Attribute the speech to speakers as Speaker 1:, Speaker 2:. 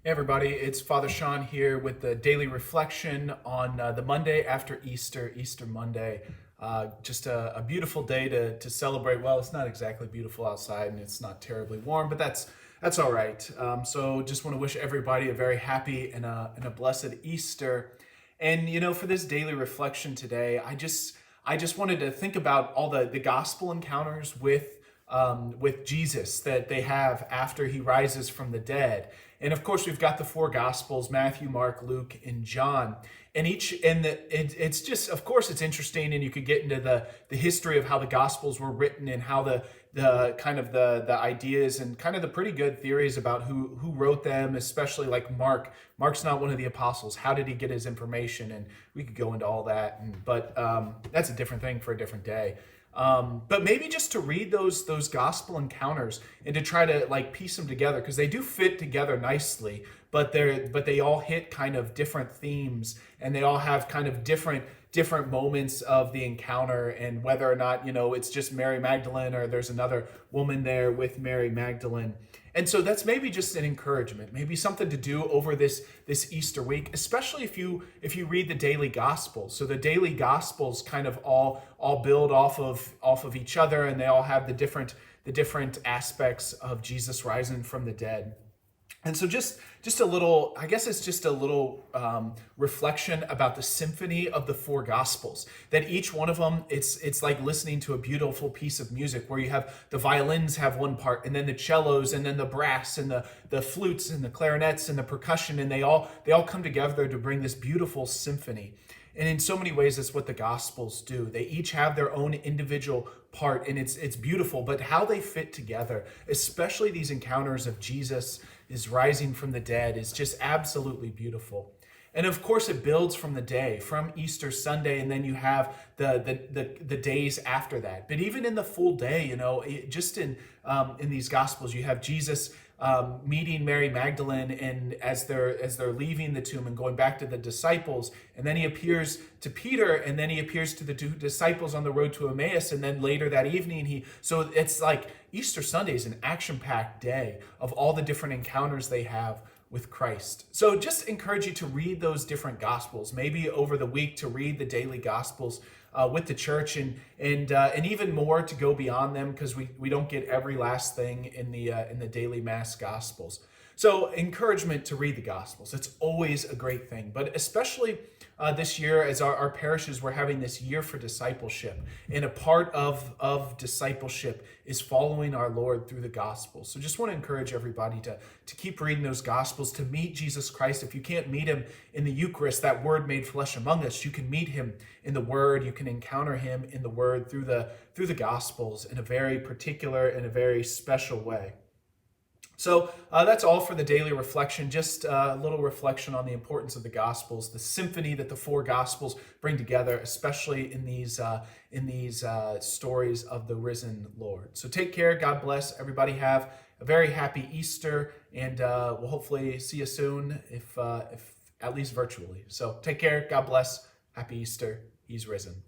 Speaker 1: Hey everybody, it's Father Sean here with the daily reflection on the Monday after Easter, Easter Monday. Just a beautiful day to celebrate. Well, it's not exactly beautiful outside and it's not terribly warm, but that's all right. So just want to wish everybody a very happy and a blessed Easter. And for this daily reflection today, I just wanted to think about all the gospel encounters with Jesus that they have after he rises from the dead. And of course, we've got the four Gospels: Matthew, Mark, Luke, and John. And it's just, of course, it's interesting, and you could get into the history of how the Gospels were written and how the kind of the ideas and kind of the pretty good theories about who wrote them, especially like Mark. Mark's not one of the apostles. How did he get his information? And we could go into all that, but that's a different thing for a different day. But maybe just to read those gospel encounters and to try to like piece them together, because they do fit together nicely, but they all hit kind of different themes, and they all have kind of different moments of the encounter, and whether or not it's just Mary Magdalene or there's another woman there with Mary Magdalene. And so that's maybe just an encouragement, maybe something to do over this Easter week, especially if you read the daily gospels. So the daily gospels kind of all build off of each other, and they all have the different aspects of Jesus rising from the dead. And so just a little, I guess it's just a little reflection about the symphony of the four gospels, that each one of them, it's like listening to a beautiful piece of music where you have the violins have one part, and then the cellos, and then the brass, and the flutes, and the clarinets, and the percussion, and they all come together to bring this beautiful symphony. And in so many ways, that's what the Gospels do. They each have their own individual part, and it's beautiful. But how they fit together, especially these encounters of Jesus is rising from the dead, is just absolutely beautiful. And of course, it builds from the day, from Easter Sunday, and then you have the days after that. But even in the full day, just in these Gospels, you have Jesus meeting Mary Magdalene, and as they're leaving the tomb and going back to the disciples, and then he appears to Peter, and then he appears to the two disciples on the road to Emmaus, and then later that evening so it's like Easter Sunday is an action-packed day of all the different encounters they have with Christ. So just encourage you to read those different gospels, maybe over the week to read the daily gospels with the church, and even more to go beyond them, because we don't get every last thing in the daily mass gospels. So encouragement to read the gospels. It's always a great thing, but especially this year, as our parishes, we're having this year for discipleship, and a part of discipleship is following our Lord through the gospels. So just want to encourage everybody to keep reading those gospels, to meet Jesus Christ. If you can't meet him in the Eucharist, that word made flesh among us, you can meet him in the word. You can encounter him in the word through the gospels in a very particular and a very special way. So that's all for the daily reflection, just a little reflection on the importance of the Gospels, the symphony that the four Gospels bring together, especially in these stories of the risen Lord. So take care. God bless. Everybody have a very happy Easter, and we'll hopefully see you soon, if at least virtually. So take care. God bless. Happy Easter. He's risen.